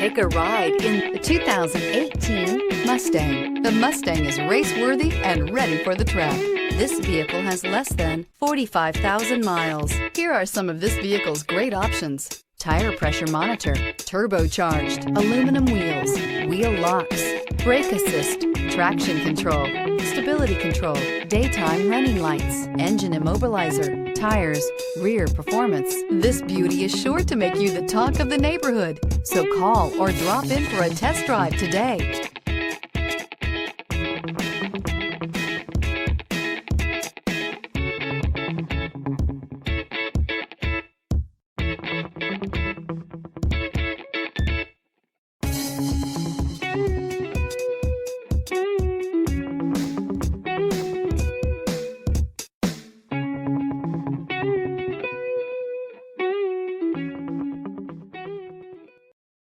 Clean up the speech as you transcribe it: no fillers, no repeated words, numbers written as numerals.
Take a ride in the 2018 Mustang. The Mustang is race-worthy and ready for the track. This vehicle has less than 45,000 miles. Here are some of this vehicle's great options: tire pressure monitor, turbocharged, aluminum wheels, wheel locks, brake assist, traction control, stability control, daytime running lights, engine immobilizer, tires, rear performance. This beauty is sure to make you the talk of the neighborhood. So call or drop in for a test drive today.